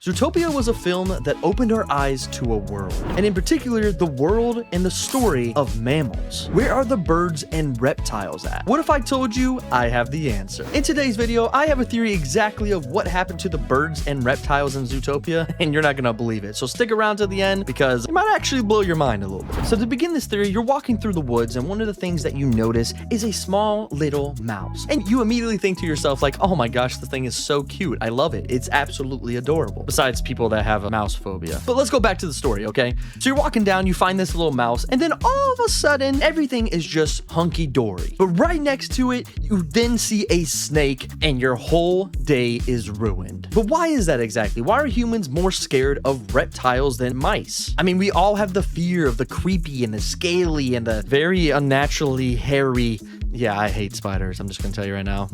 Zootopia was a film that opened our eyes to a world, and in particular, the world and the story of mammals. Where are the birds and reptiles at? What if I told you I have the answer? In today's video, I have a theory exactly of what happened to the birds and reptiles in Zootopia, and you're not gonna believe it. So stick around to the end because it might actually blow your mind a little bit. So to begin this theory, you're walking through the woods, and one of the things that you notice is a small little mouse. And you immediately think to yourself like, oh my gosh, the thing is so cute. I love it. It's absolutely adorable. Besides people that have a mouse phobia. But let's go back to the story, okay? So you're walking down, you find this little mouse, and then all of a sudden, everything is just hunky-dory. But right next to it, you then see a snake, and your whole day is ruined. But why is that exactly? Why are humans more scared of reptiles than mice? I mean, we all have the fear of the creepy and the scaly and the very unnaturally hairy. Yeah, I hate spiders. I'm just gonna tell you right now.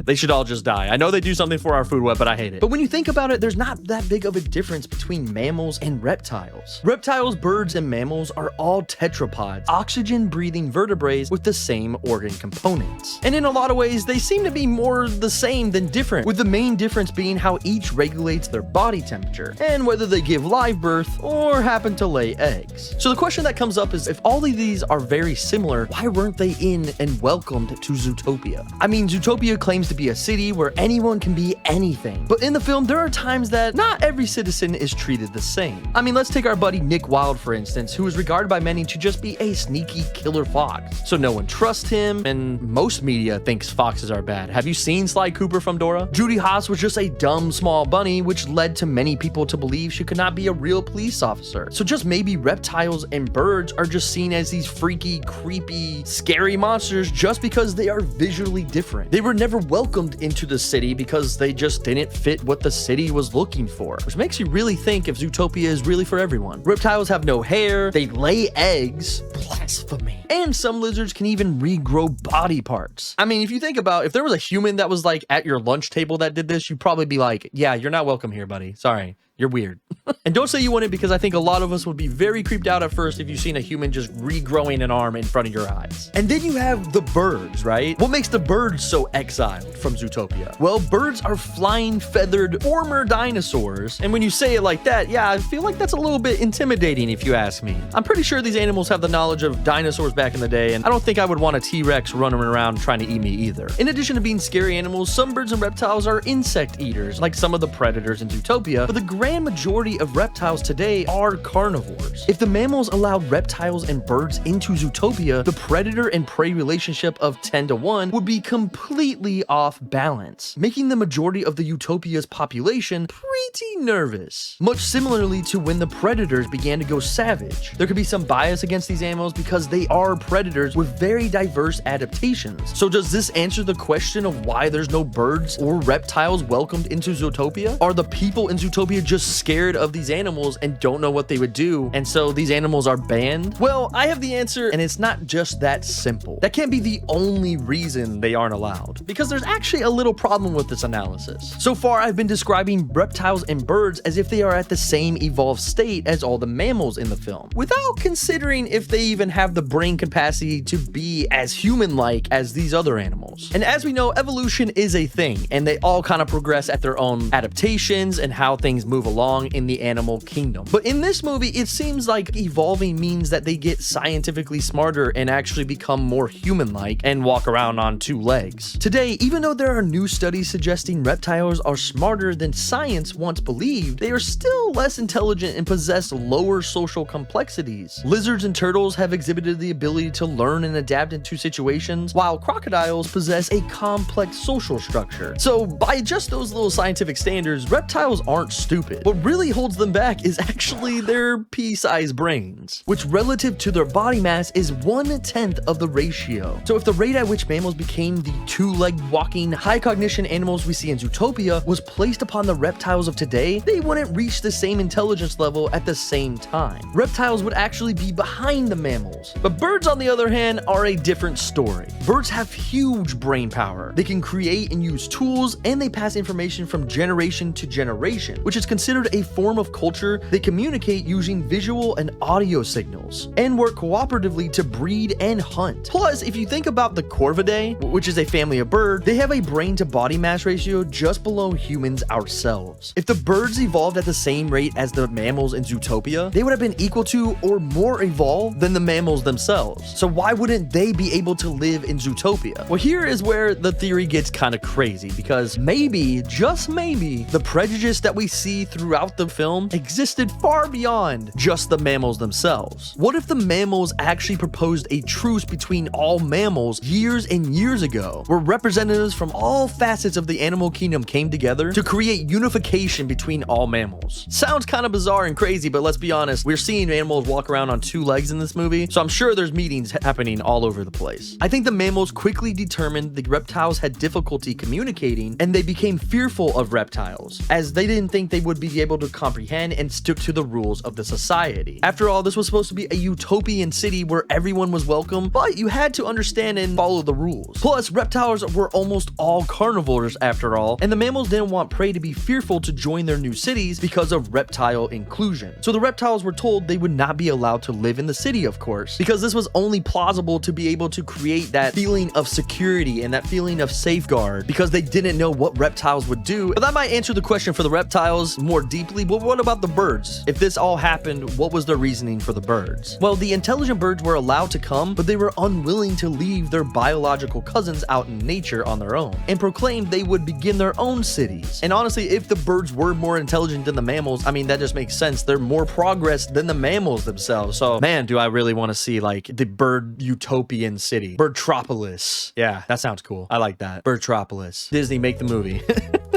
They should all just die. I know they do something for our food web, but I hate it. But when you think about it, there's not that big of a difference between mammals and reptiles. Reptiles, birds, and mammals are all tetrapods, oxygen-breathing vertebrates with the same organ components. And in a lot of ways, they seem to be more the same than different, with the main difference being how each regulates their body temperature, and whether they give live birth or happen to lay eggs. So the question that comes up is, if all of these are very similar, why weren't they in and welcomed to Zootopia? I mean, Zootopia claims to be a city where anyone can be anything. But in the film, there are times that not every citizen is treated the same. I mean, let's take our buddy Nick Wilde, for instance, who is regarded by many to just be a sneaky killer fox. So no one trusts him, and most media thinks foxes are bad. Have you seen Sly Cooper from Dora? Judy Haas was just a dumb small bunny, which led to many people to believe she could not be a real police officer. So just maybe reptiles and birds are just seen as these freaky, creepy, scary monsters just because they are visually different. They were never welcomed into the city because they just didn't fit what the city was looking for, which makes you really think if Zootopia is really for everyone. Reptiles have no hair, they lay eggs, blasphemy, and some lizards can even regrow body parts. I mean, if you think about if there was a human that was like at your lunch table that did this, you'd probably be like, yeah, you're not welcome here, buddy. Sorry. You're weird. And don't say you wouldn't, because I think a lot of us would be very creeped out at first if you've seen a human just regrowing an arm in front of your eyes. And then you have the birds, right? What makes the birds so exiled from Zootopia? Well, birds are flying, feathered, former dinosaurs. And when you say it like that, yeah, I feel like that's a little bit intimidating if you ask me. I'm pretty sure these animals have the knowledge of dinosaurs back in the day, and I don't think I would want a T-Rex running around trying to eat me either. In addition to being scary animals, some birds and reptiles are insect eaters, like some of the predators in Zootopia, but the grand majority of reptiles today are carnivores. If the mammals allowed reptiles and birds into Zootopia, the predator and prey relationship of 10-to-1 would be completely off balance, making the majority of the Utopia's population pretty nervous. Much similarly to when the predators began to go savage. There could be some bias against these animals because they are predators with very diverse adaptations. So does this answer the question of why there's no birds or reptiles welcomed into Zootopia? Are the people in Zootopia just scared of these animals and don't know what they would do, and so these animals are banned? Well, I have the answer, and it's not just that simple. That can't be the only reason they aren't allowed, because there's actually a little problem with this analysis. So far, I've been describing reptiles and birds as if they are at the same evolved state as all the mammals in the film, without considering if they even have the brain capacity to be as human-like as these other animals. And as we know, evolution is a thing, and they all kind of progress at their own adaptations and how things move along in the animal kingdom. But in this movie, it seems like evolving means that they get scientifically smarter and actually become more human-like and walk around on two legs. Today, even though there are new studies suggesting reptiles are smarter than science once believed, they are still less intelligent and possess lower social complexities. Lizards and turtles have exhibited the ability to learn and adapt into situations, while crocodiles possess a complex social structure. So by just those little scientific standards, reptiles aren't stupid. What really holds them back is actually their pea-sized brains, which relative to their body mass is 1/10 of the ratio. So if the rate at which mammals became the two-legged walking high cognition animals we see in Zootopia was placed upon the reptiles of today, they wouldn't reach the same intelligence level at the same time. Reptiles would actually be behind the mammals. But birds, on the other hand, are a different story. Birds have huge brain power. They can create and use tools, and they pass information from generation to generation, which is considered considered a form of culture that communicate using visual and audio signals, and work cooperatively to breed and hunt. Plus, if you think about the Corvidae, which is a family of birds, they have a brain to body mass ratio just below humans ourselves. If the birds evolved at the same rate as the mammals in Zootopia, they would have been equal to or more evolved than the mammals themselves. So why wouldn't they be able to live in Zootopia? Well, here is where the theory gets kind of crazy, because maybe, just maybe, the prejudice that we see throughout the film existed far beyond just the mammals themselves. What if the mammals actually proposed a truce between all mammals years and years ago, where representatives from all facets of the animal kingdom came together to create unification between all mammals? Sounds kind of bizarre and crazy, but let's be honest, we're seeing animals walk around on two legs in this movie, so I'm sure there's meetings happening all over the place. I think the mammals quickly determined the reptiles had difficulty communicating, and they became fearful of reptiles, as they didn't think they would be able to comprehend and stick to the rules of the society. After all, this was supposed to be a utopian city where everyone was welcome, but you had to understand and follow the rules. Plus, reptiles were almost all carnivores after all, and the mammals didn't want prey to be fearful to join their new cities because of reptile inclusion. So the reptiles were told they would not be allowed to live in the city, of course, because this was only plausible to be able to create that feeling of security and that feeling of safeguard, because they didn't know what reptiles would do. But that might answer the question for the reptiles more deeply, but what about the birds? If this all happened, what was their reasoning for the birds? Well, the intelligent birds were allowed to come, but they were unwilling to leave their biological cousins out in nature on their own, and proclaimed they would begin their own cities. And honestly, if the birds were more intelligent than the mammals, I mean, that just makes sense. They're more progressed than the mammals themselves. So man, do I really want to see like the bird utopian city. Birdtropolis. Yeah, that sounds cool. I like that. Birdtropolis. Disney, make the movie.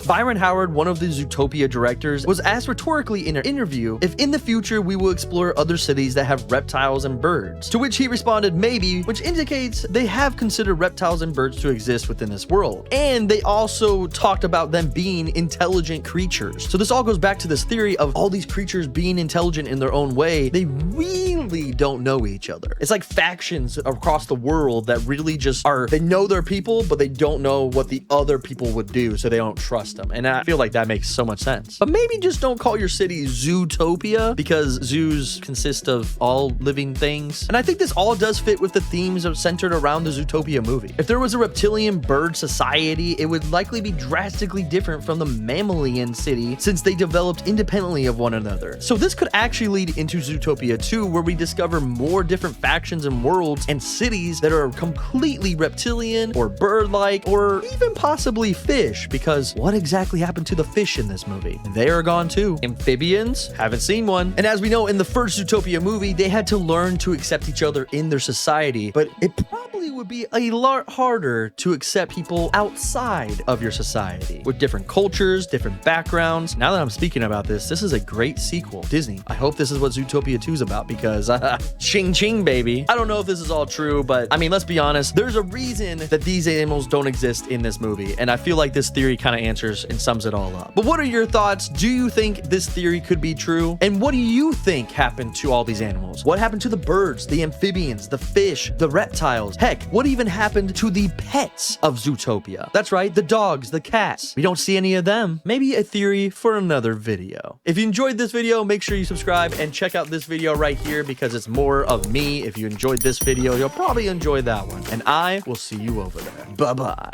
Byron Howard, one of the Zootopia directors, was asked rhetorically in an interview if in the future we will explore other cities that have reptiles and birds, to which he responded maybe, which indicates they have considered reptiles and birds to exist within this world. And they also talked about them being intelligent creatures. So this all goes back to this theory of all these creatures being intelligent in their own way. They really don't know each other. It's like factions across the world that really just are, they know their people, but they don't know what the other people would do, so they don't trust them. And I feel like that makes so much sense. But maybe just don't call your city Zootopia, because zoos consist of all living things. And I think this all does fit with the themes centered around the Zootopia movie. If there was a reptilian bird society, it would likely be drastically different from the mammalian city, since they developed independently of one another. So this could actually lead into Zootopia 2, where we discover more different factions and worlds and cities that are completely reptilian or bird-like, or even possibly fish, because what exactly happened to the fish in this movie? They are gone too. Amphibians? Haven't seen one. And as we know, in the first Zootopia movie, they had to learn to accept each other in their society, but it probably would be a lot harder to accept people outside of your society with different cultures, different backgrounds. Now that I'm speaking about this is a great sequel. Disney, I hope this is what Zootopia 2 is about, because ching ching baby. I don't know if this is all true, but I mean, let's be honest, there's a reason that these animals don't exist in this movie, and I feel like this theory kind of answers and sums it all up. But what are your thoughts? Do you think this theory could be true? And what do you think happened to all these animals? What happened to the birds, the amphibians, the fish, the reptiles? Heck, what even happened to the pets of Zootopia? That's right, the dogs, the cats. We don't see any of them. Maybe a theory for another video. If you enjoyed this video, make sure you subscribe and check out this video right here, because it's more of me. If you enjoyed this video, you'll probably enjoy that one. And I will see you over there. Bye-bye.